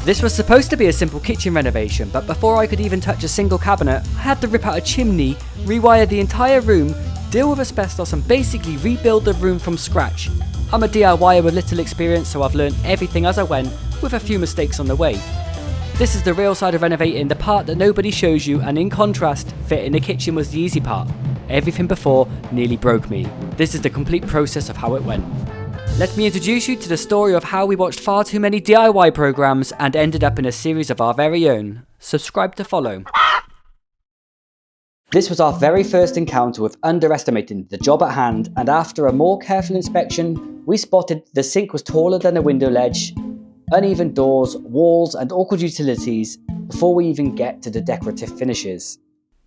This was supposed to be a simple kitchen renovation, but before I could even touch a single cabinet, I had to rip out a chimney, rewire the entire room, deal with asbestos and basically rebuild the room from scratch. I'm a DIYer with little experience, so I've learned everything as I went, with a few mistakes on the way. This is the real side of renovating, the part that nobody shows you, and in contrast, fitting the kitchen was the easy part. Everything before nearly broke me. This is the complete process of how it went. Let me introduce you to the story of how we watched far too many DIY programs and ended up in a series of our very own. Subscribe to follow. This was our very first encounter with underestimating the job at hand, and after a more careful inspection, we spotted the sink was taller than the window ledge, uneven doors, walls and awkward utilities before we even get to the decorative finishes.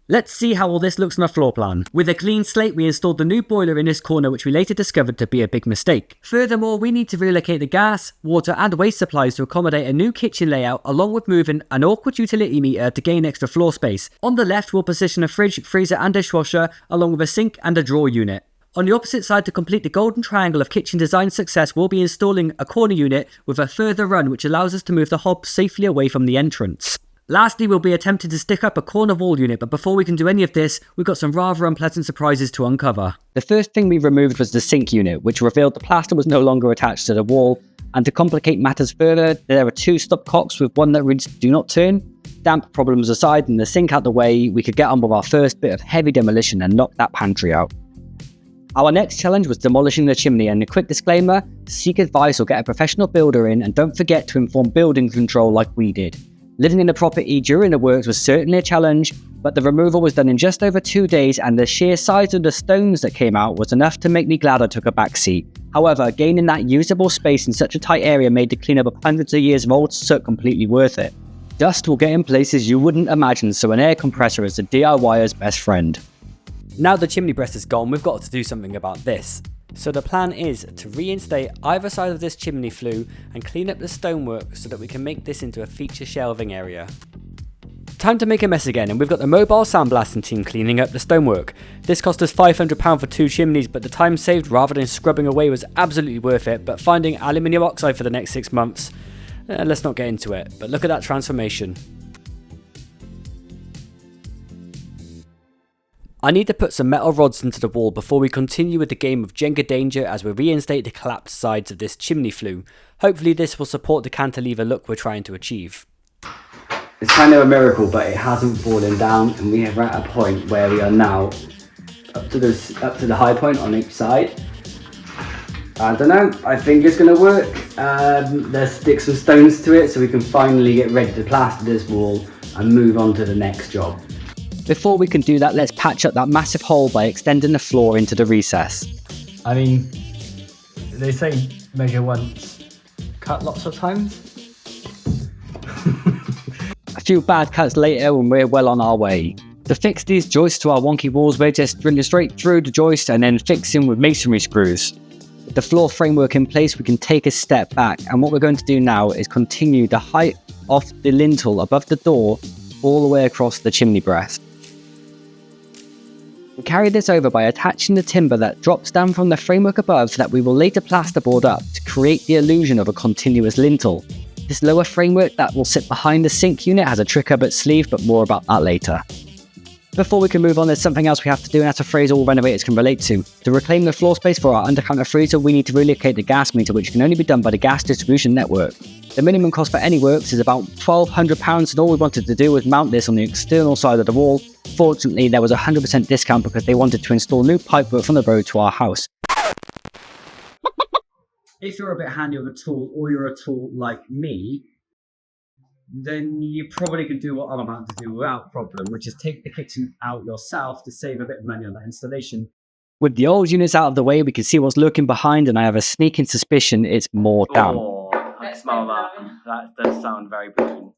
Let's see how all this looks on a floor plan. With a clean slate, we installed the new boiler in this corner, which we later discovered to be a big mistake. Furthermore, we need to relocate the gas, water and waste supplies to accommodate a new kitchen layout, along with moving an awkward utility meter to gain extra floor space. On the left, we'll position a fridge, freezer and dishwasher, along with a sink and a drawer unit. On the opposite side, to complete the golden triangle of kitchen design success, we'll be installing a corner unit with a further run, which allows us to move the hob safely away from the entrance. Lastly, we'll be attempting to stick up a corner wall unit, but before we can do any of this, we've got some rather unpleasant surprises to uncover. The first thing we removed was the sink unit, which revealed the plaster was no longer attached to the wall, and to complicate matters further, there are two stopcocks with one that reads "Do not turn." Damp problems aside and the sink out the way, we could get on with our first bit of heavy demolition and knock that pantry out. Our next challenge was demolishing the chimney, and a quick disclaimer, seek advice or get a professional builder in, and don't forget to inform building control like we did. Living in the property during the works was certainly a challenge, but the removal was done in just over 2 days, and the sheer size of the stones that came out was enough to make me glad I took a back seat. However, gaining that usable space in such a tight area made the cleanup of hundreds of years of old soot completely worth it. Dust will get in places you wouldn't imagine, so an air compressor is the DIYer's best friend. Now the chimney breast is gone, we've got to do something about this. So the plan is to reinstate either side of this chimney flue and clean up the stonework so that we can make this into a feature shelving area. Time to make a mess again, and we've got the mobile sandblasting team cleaning up the stonework. This cost us £500 for 2 chimneys, but the time saved rather than scrubbing away was absolutely worth it, but finding aluminium oxide for the next 6 months, let's not get into it, but look at that transformation. I need to put some metal rods into the wall before we continue with the game of Jenga danger as we reinstate the collapsed sides of this chimney flue. Hopefully this will support the cantilever look we're trying to achieve. It's kind of a miracle, but it hasn't fallen down, and we are at a point where we are now up to the high point on each side. I don't know, I think it's going to work. Let's stick some stones to it so we can finally get ready to plaster this wall and move on to the next job. Before we can do that, let's patch up that massive hole by extending the floor into the recess. I mean, they say measure once, cut lots of times. A few bad cuts later and we're well on our way. To fix these joists to our wonky walls, we're just drilling straight through the joist and then fixing with masonry screws. With the floor framework in place, we can take a step back, and what we're going to do now is continue the height of the lintel above the door all the way across the chimney breast. We carry this over by attaching the timber that drops down from the framework above that we will later plasterboard up to create the illusion of a continuous lintel. This lower framework that will sit behind the sink unit has a trick up its sleeve, but more about that later. Before we can move on, there's something else we have to do, and that's a phrase all renovators can relate to. To reclaim the floor space for our undercounter freezer, we need to relocate the gas meter, which can only be done by the gas distribution network. The minimum cost for any works is about £1,200, and all we wanted to do was mount this on the external side of the wall. Fortunately, there was a 100% discount because they wanted to install new pipework from the road to our house. If you're a bit handy with a tool, or you're a tool like me, then you probably can do what I'm about to do without problem, which is take the kitchen out yourself to save a bit of money on that installation. With the old units out of the way, we can see what's lurking behind, and I have a sneaking suspicion it's more damp. Oh, I smell that. That does sound very brilliant.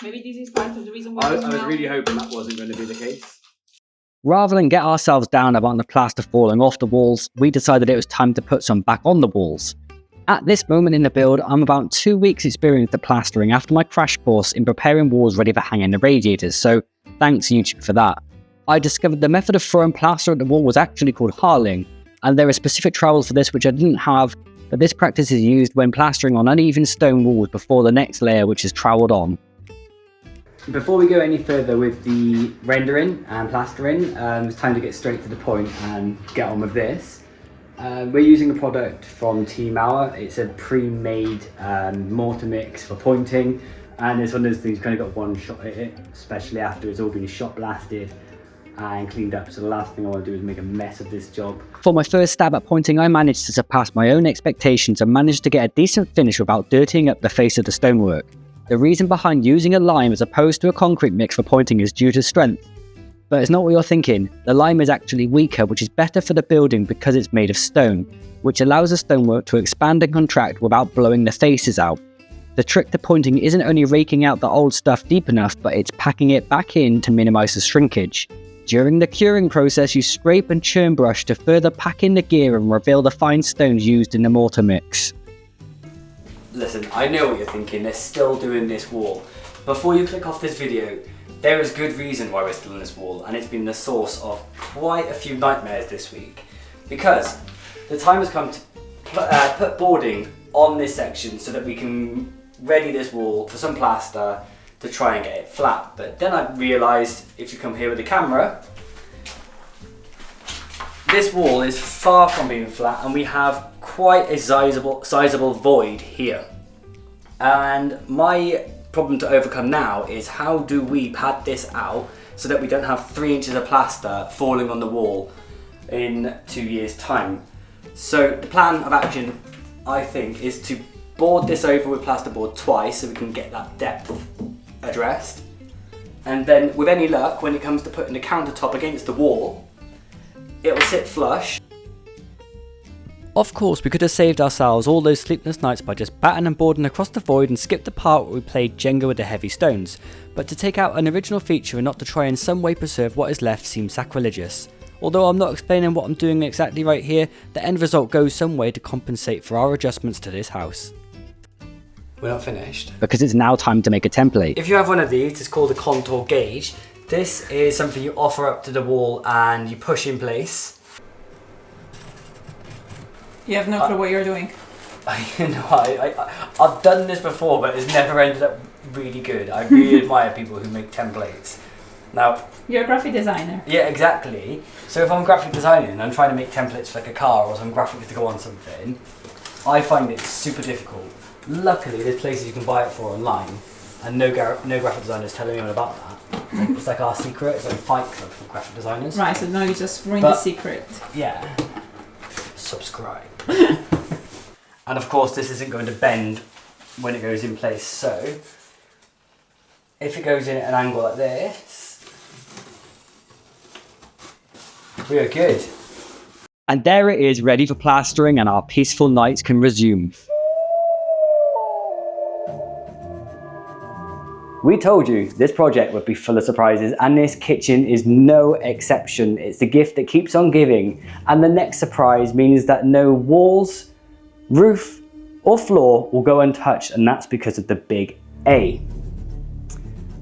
Maybe this is part of the reason why I was really hoping that wasn't going to be the case. Rather than get ourselves down about the plaster falling off the walls, we decided it was time to put some back on the walls. At this moment in the build, I'm about 2 weeks experienced at plastering after my crash course in preparing walls ready for hanging the radiators, so thanks YouTube for that. I discovered the method of throwing plaster at the wall was actually called harling, and there are specific trowels for this which I didn't have, but this practice is used when plastering on uneven stone walls before the next layer which is trowelled on. Before we go any further with the rendering and plastering, it's time to get straight to the point and get on with this. We're using a product from Team Hour. It's a pre-made mortar mix for pointing, and it's one of those things you kind of got one shot at it, especially after it's all been shot blasted and cleaned up. So the last thing I want to do is make a mess of this job. For my first stab at pointing, I managed to surpass my own expectations and managed to get a decent finish without dirtying up the face of the stonework. The reason behind using a lime as opposed to a concrete mix for pointing is due to strength. But it's not what you're thinking. The lime is actually weaker, which is better for the building because it's made of stone, which allows the stonework to expand and contract without blowing the faces out. The trick to pointing isn't only raking out the old stuff deep enough, but it's packing it back in to minimise the shrinkage. During the curing process, you scrape and churn brush to further pack in the gear and reveal the fine stones used in the mortar mix. Listen, I know what you're thinking, they're still doing this wall. Before you click off this video, there is good reason why we're still in this wall, and it's been the source of quite a few nightmares this week. Because the time has come to put boarding on this section so that we can ready this wall for some plaster to try and get it flat. But then I realised, if you come here with the camera, this wall is far from being flat and we have quite a sizable void here. And my problem to overcome now is how do we pad this out so that we don't have 3 inches of plaster falling on the wall in 2 years' time. So the plan of action, I think, is to board this over with plasterboard twice so we can get that depth addressed. And then with any luck, when it comes to putting the countertop against the wall, it will sit flush. Of course, we could have saved ourselves all those sleepless nights by just batting and boarding across the void and skip the part where we played Jenga with the heavy stones, but to take out an original feature and not to try in some way preserve what is left seems sacrilegious. Although I'm not explaining what I'm doing exactly right here, the end result goes some way to compensate for our adjustments to this house. We're not finished. Because it's now time to make a template. If you have one of these, it's called a contour gauge. This is something you offer up to the wall and you push in place. You have no clue what you're doing. I've done this before, but it's never ended up really good. I really admire people who make templates. Now, you're a graphic designer. Yeah, exactly. So if I'm graphic designing and I'm trying to make templates for like a car or some graphics to go on something, I find it super difficult. Luckily, there's places you can buy it for online, and no graphic designers tell anyone about that. It's like our secret. It's like a fight club for graphic designers. Right. So now you just ruined the secret. Yeah. Subscribe. And of course, this isn't going to bend when it goes in place. So if it goes in at an angle like this, we are good. And there it is, ready for plastering, and our peaceful nights can resume. We told you this project would be full of surprises, and this kitchen is no exception. It's the gift that keeps on giving, and the next surprise means that no walls, roof or floor will go untouched, and that's because of the big A.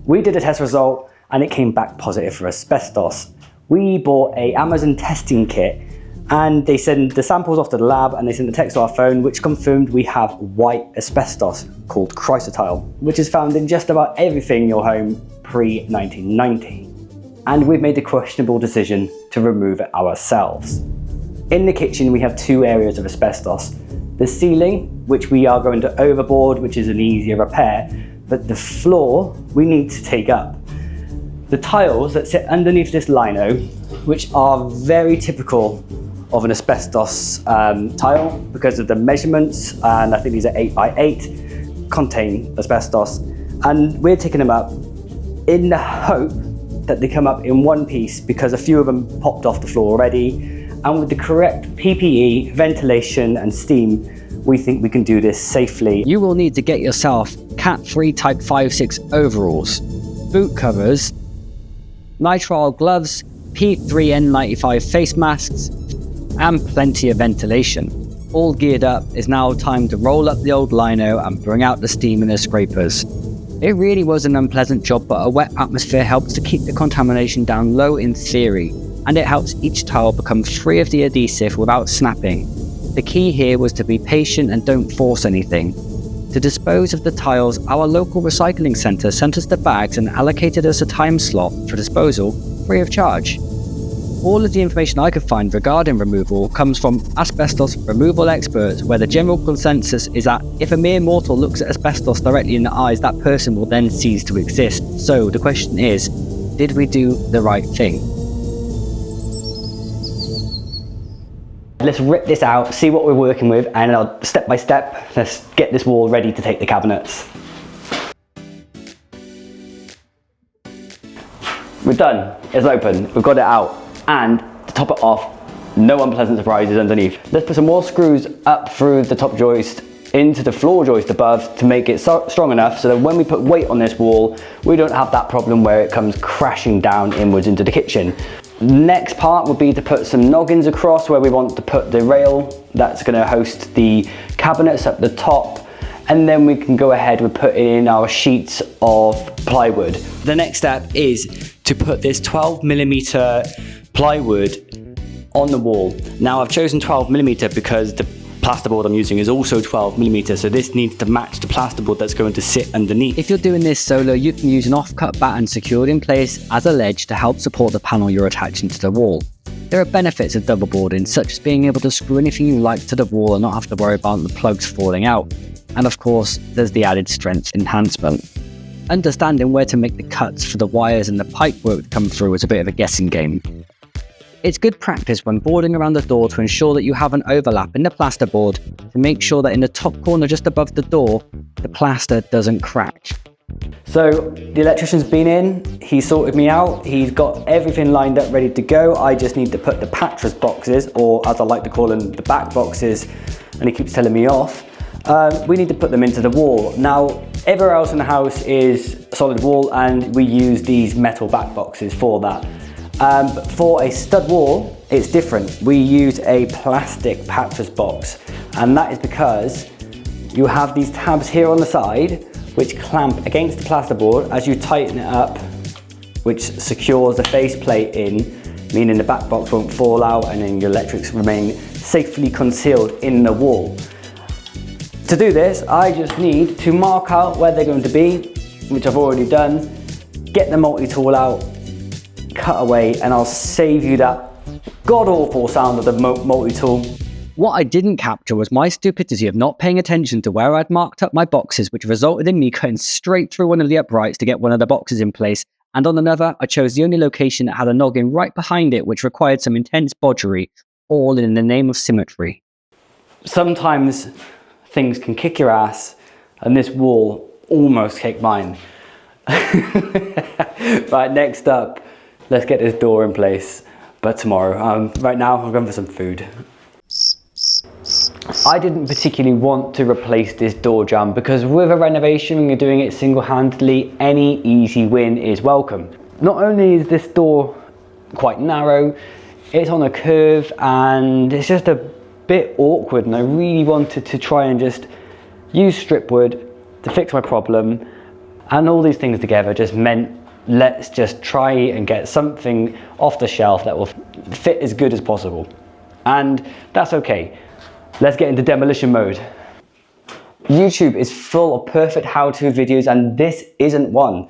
We did a test result and it came back positive for asbestos. We bought a Amazon testing kit and they send the samples off to the lab and they send the text to our phone which confirmed we have white asbestos called chrysotile, which is found in just about everything in your home pre-1990. And we've made the questionable decision to remove it ourselves. In the kitchen we have 2 areas of asbestos. The ceiling, which we are going to overboard, which is an easier repair, but the floor we need to take up. The tiles that sit underneath this lino, which are very typical of an asbestos tile because of the measurements, and I think these are 8 by 8, contain asbestos, and we're taking them up in the hope that they come up in one piece because a few of them popped off the floor already, and with the correct PPE, ventilation and steam, we think we can do this safely. You will need to get yourself cat-free type 5/6 overalls, boot covers, nitrile gloves, P3N95 face masks, and plenty of ventilation. All geared up, it's now time to roll up the old lino and bring out the steam and the scrapers. It really was an unpleasant job, but a wet atmosphere helps to keep the contamination down low in theory, and it helps each tile become free of the adhesive without snapping. The key here was to be patient and don't force anything. To dispose of the tiles, our local recycling centre sent us the bags and allocated us a time slot for disposal free of charge. All of the information I could find regarding removal comes from asbestos removal experts, where the general consensus is that if a mere mortal looks at asbestos directly in the eyes, that person will then cease to exist. So the question is, did we do the right thing? Let's rip this out, see what we're working with, and step by step, let's get this wall ready to take the cabinets. We're done, it's open, we've got it out. And to top it off, no unpleasant surprises underneath. Let's put some more screws up through the top joist into the floor joist above to make it strong enough so that when we put weight on this wall, we don't have that problem where it comes crashing down inwards into the kitchen. Next part would be to put some noggins across where we want to put the rail that's going to host the cabinets at the top, and then we can go ahead with putting in our sheets of plywood. The next step is to put this 12mm plywood on the wall. Now I've chosen 12mm because the plasterboard I'm using is also 12mm, so this needs to match the plasterboard that's going to sit underneath. If you're doing this solo, you can use an off-cut batten secured in place as a ledge to help support the panel you're attaching to the wall. There are benefits of double boarding, such as being able to screw anything you like to the wall and not have to worry about the plugs falling out. And of course, there's the added strength enhancement. Understanding where to make the cuts for the wires and the pipework that come through is a bit of a guessing game. It's good practice when boarding around the door to ensure that you have an overlap in the plasterboard to make sure that in the top corner just above the door, the plaster doesn't crack. So the electrician's been in, he sorted me out, he's got everything lined up ready to go. I just need to put the pattress boxes, or as I like to call them, the back boxes, and he keeps telling me off. We need to put them into the wall. Now, everywhere else in the house is solid wall and we use these metal back boxes for that. But for a stud wall, it's different. We use a plastic pattress box, and that is because you have these tabs here on the side which clamp against the plasterboard as you tighten it up, which secures the faceplate in, meaning the back box won't fall out and then your electrics remain safely concealed in the wall. To do this, I just need to mark out where they're going to be, which I've already done, get the multi-tool out, cut away, and I'll save you that god-awful sound of the multi-tool. What I didn't capture was my stupidity of not paying attention to where I'd marked up my boxes, which resulted in me cutting straight through one of the uprights to get one of the boxes in place, and on another, I chose the only location that had a noggin right behind it, which required some intense bodgery, all in the name of symmetry. Sometimes things can kick your ass, and this wall almost kicked mine. Right, next up, let's get this door in place, but tomorrow. Right now, I'm going for some food. I didn't particularly want to replace this door jamb because with a renovation, when you're doing it single-handedly, any easy win is welcome. Not only is this door quite narrow, it's on a curve and it's just a bit awkward, and I really wanted to try and just use strip wood to fix my problem, and all these things together just meant let's just try and get something off the shelf that will fit as good as possible. And that's okay. Let's get into demolition mode. YouTube is full of perfect how-to videos, and this isn't one.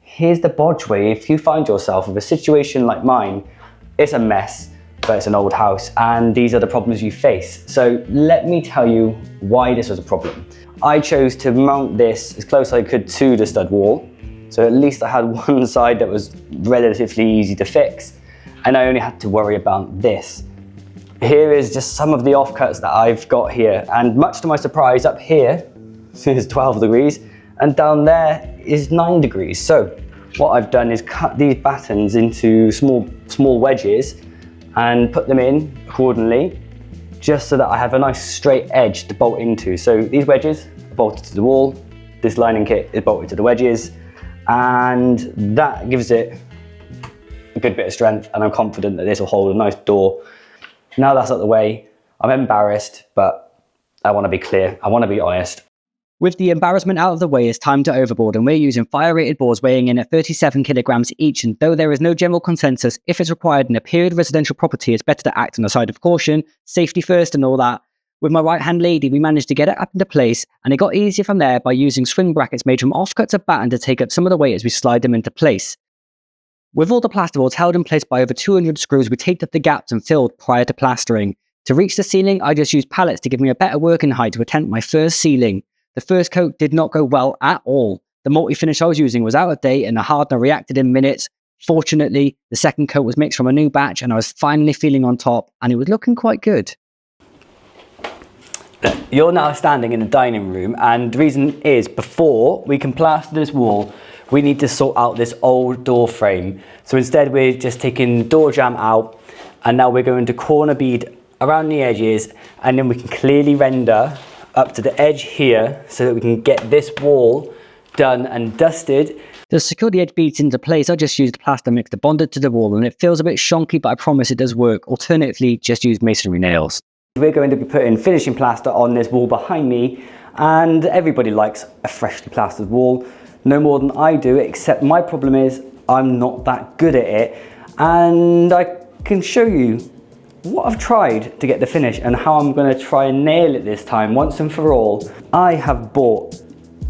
Here's the bodge way if you find yourself with a situation like mine. It's a mess, but it's an old house, and these are the problems you face. So let me tell you why this was a problem. I chose to mount this as close as I could to the stud wall, so at least I had one side that was relatively easy to fix, and I only had to worry about this. Here is just some of the offcuts that I've got here, and much to my surprise, up here is 12 degrees, and down there is 9 degrees. So what I've done is cut these battens into small wedges and put them in accordingly, just so that I have a nice straight edge to bolt into. So these wedges are bolted to the wall, this lining kit is bolted to the wedges, and that gives it a good bit of strength, and I'm confident that this will hold a nice door. Now that's out of the way, I'm embarrassed, but I want to be clear, I want to be honest. With the embarrassment out of the way, it's time to overboard, and we're using fire-rated boards weighing in at 37 kilograms each, and though there is no general consensus, if it's required in a period residential property, it's better to act on the side of caution, safety first and all that, With my right hand lady, we managed to get it up into place, and it got easier from there by using swing brackets made from offcuts of batten to take up some of the weight as we slide them into place. With all the plasterboards held in place by over 200 screws, we taped up the gaps and filled prior to plastering. To reach the ceiling, I just used pallets to give me a better working height to attempt my first ceiling. The first coat did not go well at all. The multi-finish I was using was out of date and the hardener reacted in minutes. Fortunately, the second coat was mixed from a new batch and I was finally feeling on top, and it was looking quite good. You're now standing in the dining room, and the reason is, before we can plaster this wall, we need to sort out this old door frame. So instead we're just taking the door jamb out, and now we're going to corner bead around the edges, and then we can clearly render up to the edge here so that we can get this wall done and dusted. To secure the edge beads into place, I just used plaster mix to bond it to the wall, and it feels a bit shonky, but I promise it does work. Alternatively, just use masonry nails. We're going to be putting finishing plaster on this wall behind me, and everybody likes a freshly plastered wall, no more than I do, except my problem is I'm not that good at it, and I can show you what I've tried to get the finish and how I'm going to try and nail it this time once and for all. I have bought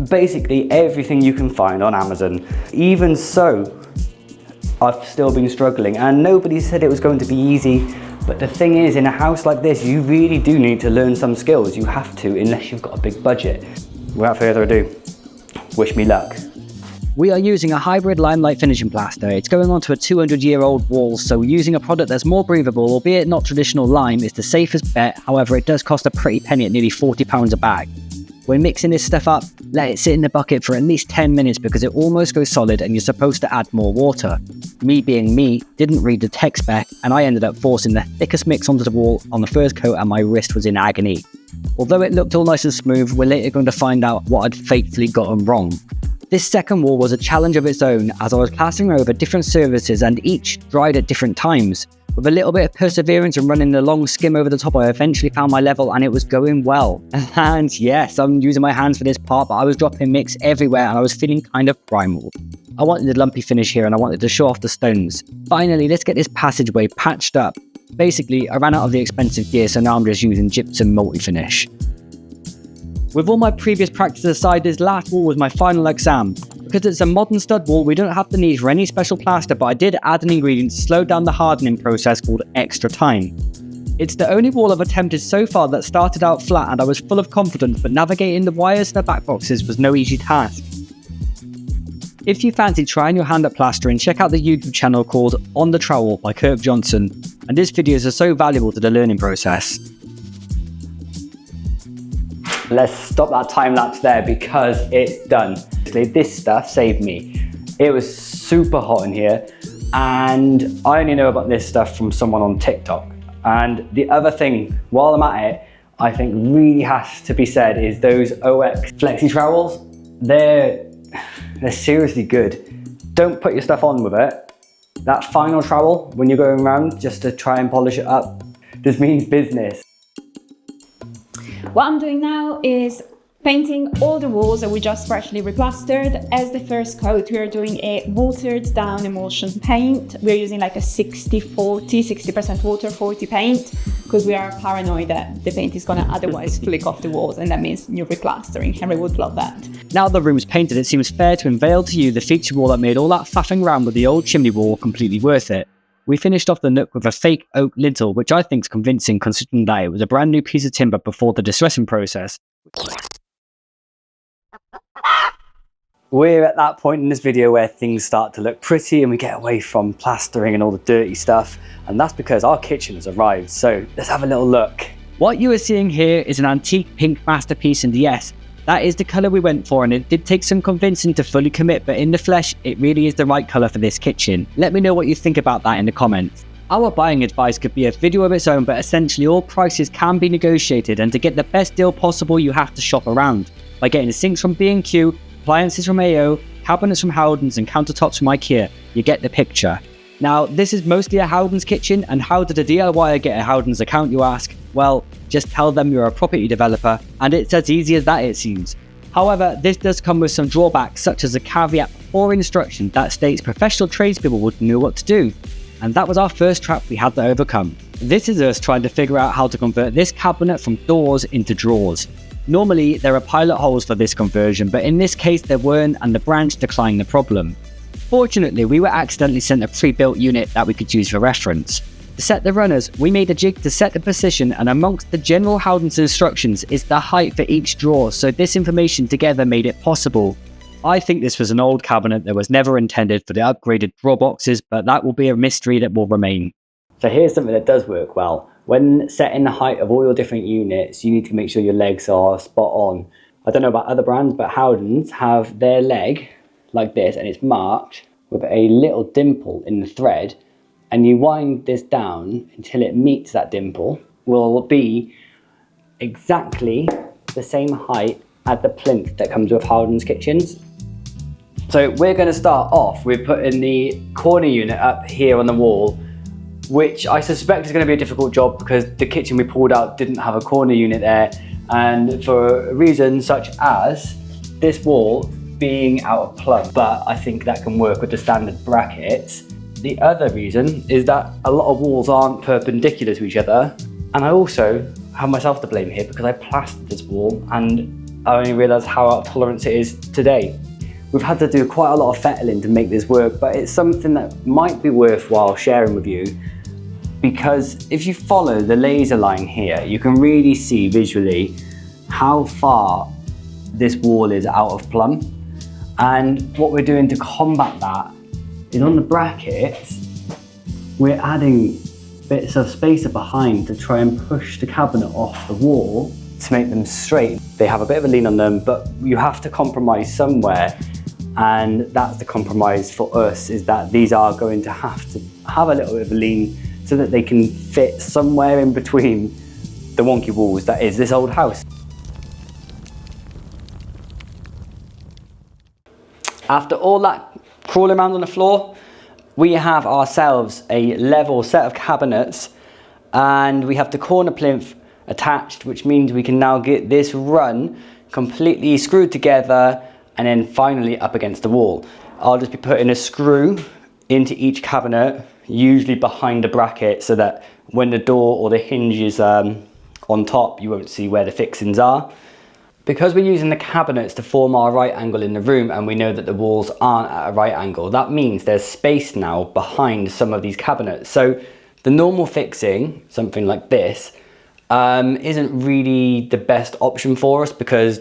basically everything you can find on Amazon. Even so, I've still been struggling, and nobody said it was going to be easy. But the thing is, in a house like this, you really do need to learn some skills. You have to, unless you've got a big budget. Without further ado, wish me luck. We are using a hybrid limelight finishing plaster. It's going onto a 200-year-old wall, so using a product that's more breathable, albeit not traditional lime, is the safest bet. However, it does cost a pretty penny at nearly £40 a bag. When mixing this stuff up, let it sit in the bucket for at least 10 minutes because it almost goes solid and you're supposed to add more water. Me being me, didn't read the tech spec, and I ended up forcing the thickest mix onto the wall on the first coat, and my wrist was in agony. Although it looked all nice and smooth, we're later going to find out what I'd fatefully gotten wrong. This second wall was a challenge of its own, as I was plastering over different surfaces and each dried at different times. With a little bit of perseverance and running a long skim over the top, I eventually found my level and it was going well. And yes, I'm using my hands for this part, but I was dropping mix everywhere and I was feeling kind of primal. I wanted a lumpy finish here and I wanted to show off the stones. Finally, let's get this passageway patched up. Basically, I ran out of the expensive gear, so now I'm just using gypsum multi-finish. With all my previous practice aside, this last wall was my final exam. Because it's a modern stud wall, we don't have the need for any special plaster, but I did add an ingredient to slow down the hardening process called extra time. It's the only wall I've attempted so far that started out flat, and I was full of confidence, but navigating the wires and the back boxes was no easy task. If you fancy trying your hand at plastering, check out the YouTube channel called On the Trowel by Kirk Johnson, and his videos are so valuable to the learning process. Let's stop that time lapse there because it's done. This stuff saved me. It was super hot in here, and I only know about this stuff from someone on TikTok. And the other thing, while I'm at it, I think really has to be said is those OX flexi trowels. They're seriously good. Don't put your stuff on with it. That final trowel, when you're going around just to try and polish it up, just means business. What I'm doing now is painting all the walls that we just freshly replastered. As the first coat, we are doing a watered down emulsion paint. We're using like a 60-40, 60% water, 40 paint, because we are paranoid that the paint is gonna otherwise flick off the walls, and that means new replastering. Henry would love that. Now the room's painted, it seems fair to unveil to you the feature wall that made all that faffing around with the old chimney wall completely worth it. We finished off the nook with a fake oak lintel, which I think is convincing considering that it was a brand new piece of timber before the distressing process. We're at that point in this video where things start to look pretty and we get away from plastering and all the dirty stuff, and that's because our kitchen has arrived, so let's have a little look. What you are seeing here is an antique pink masterpiece, and yes, that is the colour we went for, and it did take some convincing to fully commit, but in the flesh, it really is the right colour for this kitchen. Let me know what you think about that in the comments. Our buying advice could be a video of its own, but essentially all prices can be negotiated, and to get the best deal possible, you have to shop around. By getting sinks from B&Q, appliances from AO, cabinets from Howdens, and countertops from IKEA, you get the picture. Now, this is mostly a Howdens kitchen, and how did a DIYer get a Howdens account, you ask? Well, just tell them you're a property developer, and it's as easy as that, it seems. However, this does come with some drawbacks, such as a caveat or instruction that states professional tradespeople would know what to do. And that was our first trap we had to overcome. This is us trying to figure out how to convert this cabinet from doors into drawers. Normally, there are pilot holes for this conversion, but in this case there weren't, and the branch declined the problem. Fortunately, we were accidentally sent a pre-built unit that we could use for reference. To set the runners, we made a jig to set the position, and amongst the general Howdens instructions is the height for each drawer, so this information together made it possible. I think this was an old cabinet that was never intended for the upgraded drawer boxes, but that will be a mystery that will remain. So here's something that does work well. When setting the height of all your different units, you need to make sure your legs are spot on. I don't know about other brands, but Howdens have their leg like this, and it's marked with a little dimple in the thread, and you wind this down until it meets that dimple. Will be exactly the same height as the plinth that comes with Howdens kitchens. So we're going to start off with putting the corner unit up here on the wall, which I suspect is going to be a difficult job because the kitchen we pulled out didn't have a corner unit there, and for reasons such as this wall being out of plumb, but I think that can work with the standard brackets. The other reason is that a lot of walls aren't perpendicular to each other, and I also have myself to blame here because I plastered this wall and I only realised how out of tolerance it is today. We've had to do quite a lot of fettling to make this work, but it's something that might be worthwhile sharing with you, because if you follow the laser line here, you can really see visually how far this wall is out of plumb. And what we're doing to combat that is on the brackets, we're adding bits of spacer behind to try and push the cabinet off the wall to make them straight. They have a bit of a lean on them, but you have to compromise somewhere. And that's the compromise for us, is that these are going to have a little bit of a lean so that they can fit somewhere in between the wonky walls that is this old house. After all that crawling around on the floor, we have ourselves a level set of cabinets, and we have the corner plinth attached, which means we can now get this run completely screwed together and then finally up against the wall. I'll just be putting a screw into each cabinet, usually behind the bracket, so that when the door or the hinge is on top, you won't see where the fixings are. Because we're using the cabinets to form our right angle in the room, and we know that the walls aren't at a right angle, that means there's space now behind some of these cabinets. So the normal fixing, something like this, isn't really the best option for us, because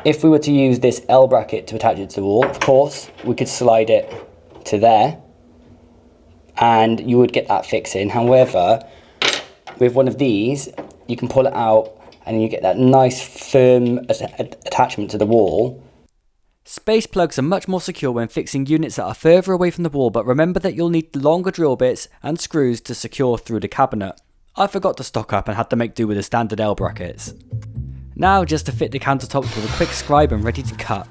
if we were to use this L bracket to attach it to the wall, of course, we could slide it to there and you would get that fixing. However, with one of these, you can pull it out and you get that nice firm attachment to the wall. Space plugs are much more secure when fixing units that are further away from the wall, but remember that you'll need longer drill bits and screws to secure through the cabinet. I forgot to stock up and had to make do with the standard L brackets. Now just to fit the countertops with a quick scribe and ready to cut.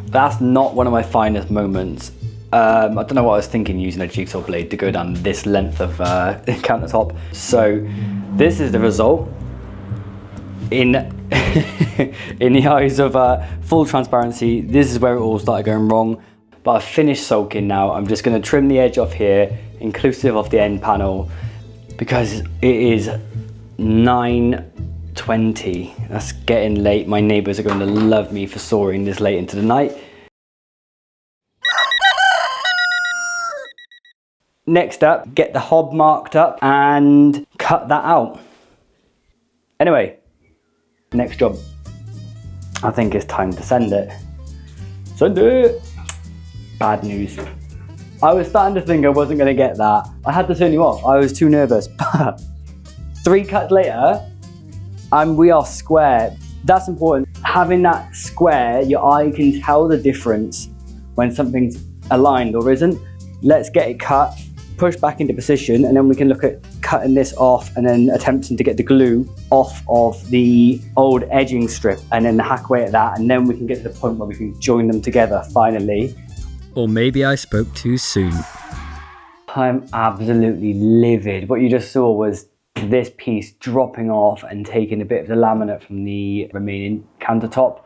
That's not one of my finest moments. I don't know what I was thinking using a jigsaw blade to go down this length of countertop. So this is the result. In in the eyes of full transparency, this is where it all started going wrong. But I've finished sulking now. I'm just going to trim the edge off here, inclusive of the end panel, because it is 9:20. That's getting late. My neighbours are going to love me for sawing this late into the night. Next up, get the hob marked up and cut that out. Anyway, next job. I think it's time to send it. Send it! Bad news. I was starting to think I wasn't going to get that. I had to turn you off. I was too nervous. 3 cuts later, and we are square. That's important. Having that square, your eye can tell the difference when something's aligned or isn't. Let's get it cut, push back into position, and then we can look at cutting this off and then attempting to get the glue off of the old edging strip and then hack away at that, and then we can get to the point where we can join them together finally. Or maybe I spoke too soon. I'm absolutely livid. What you just saw was this piece dropping off and taking a bit of the laminate from the remaining countertop.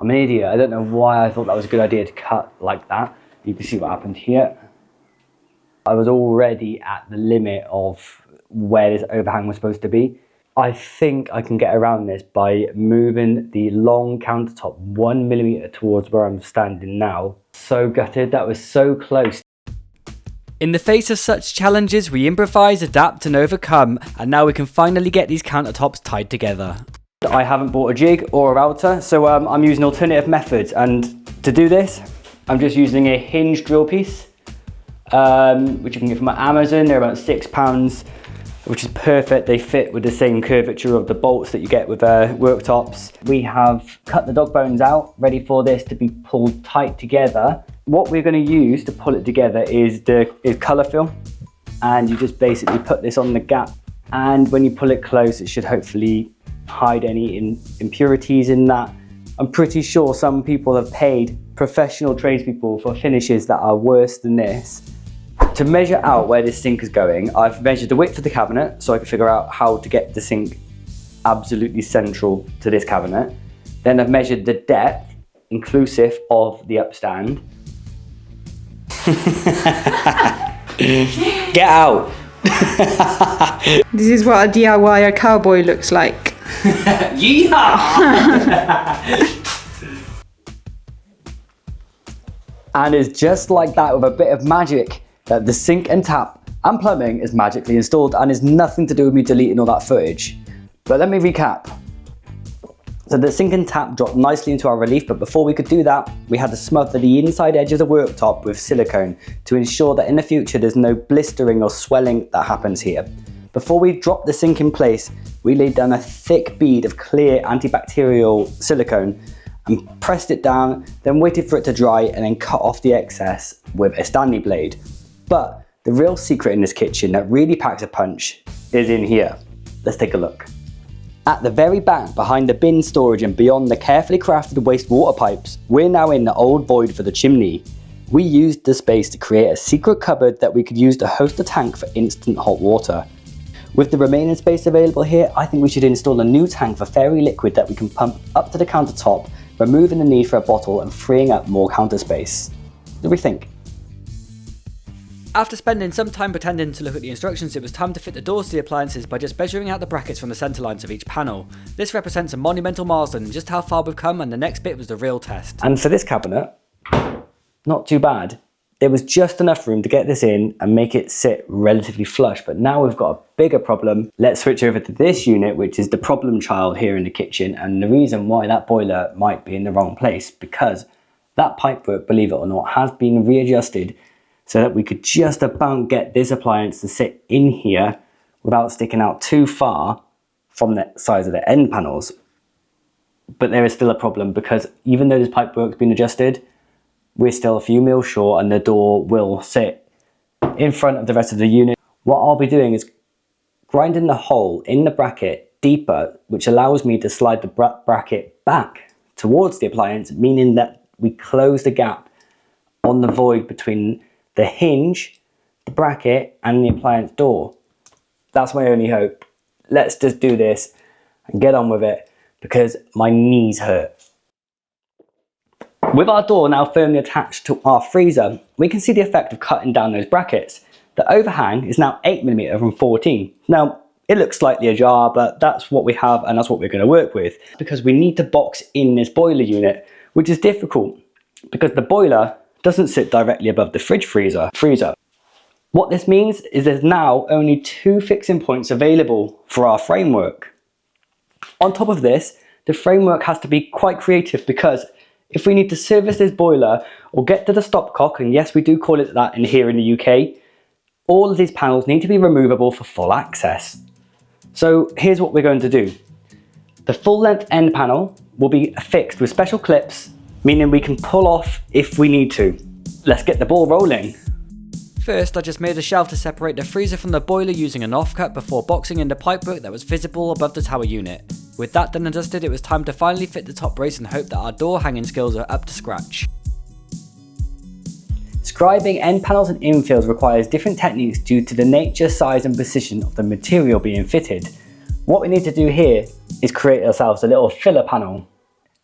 I'm an idiot. I don't know why I thought that was a good idea to cut like that. You can see what happened here. I was already at the limit of where this overhang was supposed to be. I think I can get around this by moving the long countertop 1 millimeter towards where I'm standing now. So gutted, that was so close. In the face of such challenges, we improvise, adapt and overcome, and now we can finally get these countertops tied together. I haven't bought a jig or a router, so I'm using alternative methods, and to do this, I'm just using a hinge drill piece, which you can get from Amazon. They're about £6, which is perfect. They fit with the same curvature of the bolts that you get with worktops. We have cut the dog bones out, ready for this to be pulled tight together. What we're going to use to pull it together is colour film, and you just basically put this on the gap, and when you pull it close, it should hopefully hide any impurities in that. I'm pretty sure some people have paid professional tradespeople for finishes that are worse than this. To measure out where this sink is going, I've measured the width of the cabinet so I can figure out how to get the sink absolutely central to this cabinet. Then I've measured the depth, inclusive of the upstand. Get out! This is what a DIY cowboy looks like. And it's just like that, with a bit of magic, that the sink and tap and plumbing is magically installed, and is nothing to do with me deleting all that footage. But let me recap. So the sink and tap dropped nicely into our relief, but before we could do that, we had to smother the inside edge of the worktop with silicone to ensure that in the future there's no blistering or swelling that happens here. Before we dropped the sink in place, we laid down a thick bead of clear antibacterial silicone and pressed it down, then waited for it to dry and then cut off the excess with a Stanley blade. But the real secret in this kitchen that really packs a punch is in here. Let's take a look. At the very back, behind the bin storage and beyond the carefully crafted wastewater pipes, we're now in the old void for the chimney. We used the space to create a secret cupboard that we could use to host a tank for instant hot water. With the remaining space available here, I think we should install a new tank for fairy liquid that we can pump up to the countertop, removing the need for a bottle and freeing up more counter space. What do we think? After spending some time pretending to look at the instructions, it was time to fit the doors to the appliances by just measuring out the brackets from the centre lines of each panel. This represents a monumental milestone in just how far we've come, and the next bit was the real test. And for this cabinet, not too bad. There was just enough room to get this in and make it sit relatively flush, but now we've got a bigger problem. Let's switch over to this unit, which is the problem child here in the kitchen, and the reason why that boiler might be in the wrong place, because that pipework, believe it or not, has been readjusted so that we could just about get this appliance to sit in here without sticking out too far from the size of the end panels. But there is still a problem, because even though this pipework's been adjusted, we're still a few mils short and the door will sit in front of the rest of the unit. What I'll be doing is grinding the hole in the bracket deeper, which allows me to slide the bracket back towards the appliance, meaning that we close the gap on the void between the hinge, the bracket and the appliance door. That's my only hope. Let's just do this and get on with it, because my knees hurt. With our door now firmly attached to our freezer, we can see the effect of cutting down those brackets. The overhang is now 8mm from 14. Now, it looks slightly ajar, but that's what we have and that's what we're going to work with, because we need to box in this boiler unit, which is difficult because the boiler doesn't sit directly above the freezer. What this means is there's now only 2 fixing points available for our framework. On top of this, the framework has to be quite creative, because if we need to service this boiler or get to the stopcock, and yes, we do call it that in here in the UK, all of these panels need to be removable for full access. So here's what we're going to do. The full length end panel will be fixed with special clips, meaning we can pull off if we need to. Let's get the ball rolling. First, I just made a shelf to separate the freezer from the boiler using an offcut before boxing in the pipework that was visible above the tower unit. With that done and dusted, it was time to finally fit the top brace and hope that our door hanging skills are up to scratch. Scribing end panels and infills requires different techniques due to the nature, size and position of the material being fitted. What we need to do here is create ourselves a little filler panel.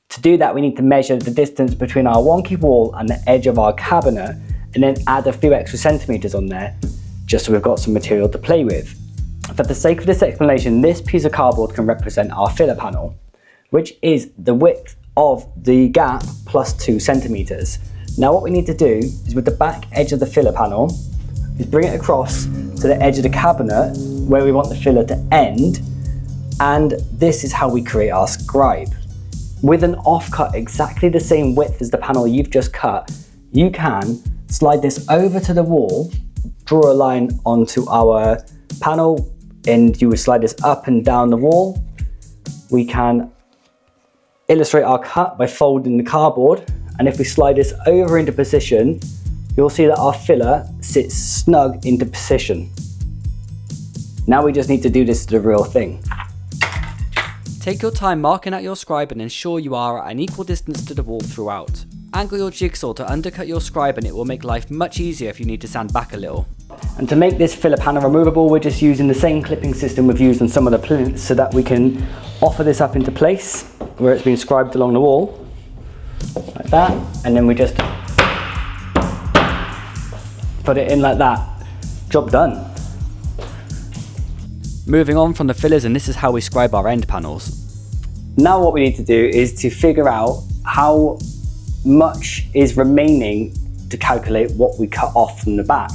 To do that, we need to measure the distance between our wonky wall and the edge of our cabinet, and then add a few extra centimeters on there, just so we've got some material to play with. For the sake of this explanation, this piece of cardboard can represent our filler panel, which is the width of the gap plus 2 centimeters. Now what we need to do is with the back edge of the filler panel, is bring it across to the edge of the cabinet where we want the filler to end, and this is how we create our scribe. With an offcut exactly the same width as the panel you've just cut, you can slide this over to the wall, draw a line onto our panel, and you would slide this up and down the wall. We can illustrate our cut by folding the cardboard, and if we slide this over into position, you'll see that our filler sits snug into position. Now we just need to do this to the real thing. Take your time marking out your scribe and ensure you are at an equal distance to the wall throughout. Angle your jigsaw to undercut your scribe and it will make life much easier if you need to stand back a little. And to make this filler panel removable, we're just using the same clipping system we've used on some of the plinths so that we can offer this up into place where it's been scribed along the wall, like that, and then we just put it in like that. Job done. Moving on from the fillers, and this is how we scribe our end panels. Now what we need to do is to figure out how much is remaining to calculate what we cut off from the back.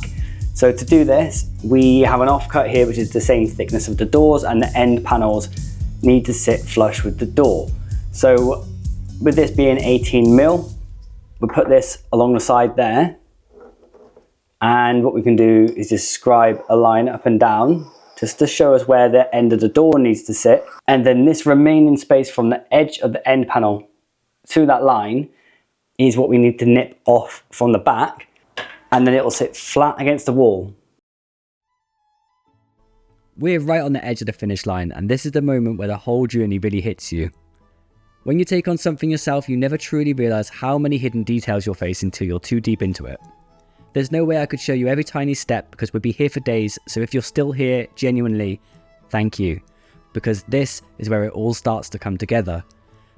So to do this, we have an offcut here which is the same thickness of the doors, and the end panels need to sit flush with the door. So with this being 18 mil, we'll put this along the side there, and what we can do is just scribe a line up and down just to show us where the end of the door needs to sit. And then this remaining space from the edge of the end panel to that line is what we need to nip off from the back, and then it will sit flat against the wall. We're right on the edge of the finish line, and this is the moment where the whole journey really hits you. When you take on something yourself, you never truly realise how many hidden details you'll face until you're too deep into it. There's no way I could show you every tiny step because we'd be here for days, so if you're still here, genuinely, thank you. Because this is where it all starts to come together.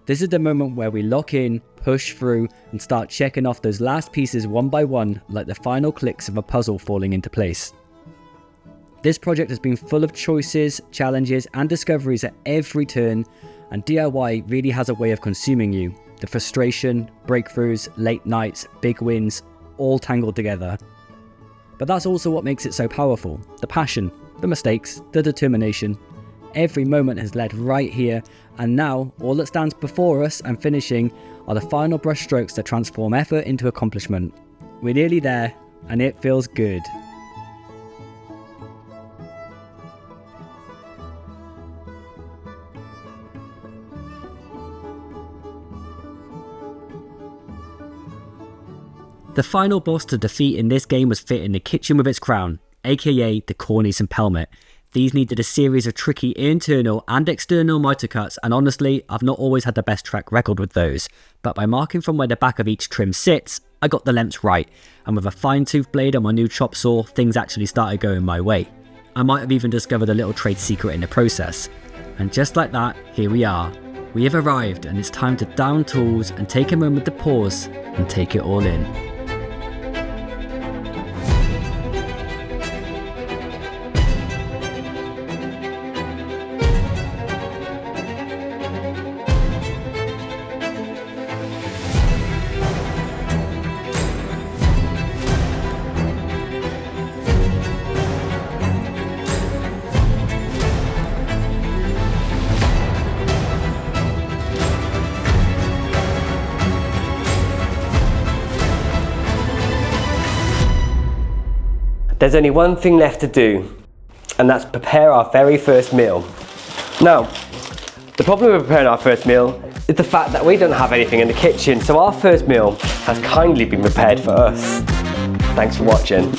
This is the moment where we lock in, push through, and start checking off those last pieces one by one, like the final clicks of a puzzle falling into place. This project has been full of choices, challenges, and discoveries at every turn, and DIY really has a way of consuming you. The frustration, breakthroughs, late nights, big wins, all tangled together. But that's also what makes it so powerful. The passion, the mistakes, the determination. Every moment has led right here, and now all that stands before us and finishing are the final brush strokes that transform effort into accomplishment. We're nearly there, and it feels good. The final boss to defeat in this game was fit in the kitchen with its crown, aka the cornice and pelmet. These needed a series of tricky internal and external miter cuts, and honestly, I've not always had the best track record with those, but by marking from where the back of each trim sits, I got the lengths right, and with a fine-tooth blade on my new chop saw, things actually started going my way. I might have even discovered a little trade secret in the process. And just like that, here we are. We have arrived, and it's time to down tools and take a moment to pause and take it all in. There's only one thing left to do, and that's prepare our very first meal. Now, the problem with preparing our first meal is the fact that we don't have anything in the kitchen, so our first meal has kindly been prepared for us. Thanks for watching.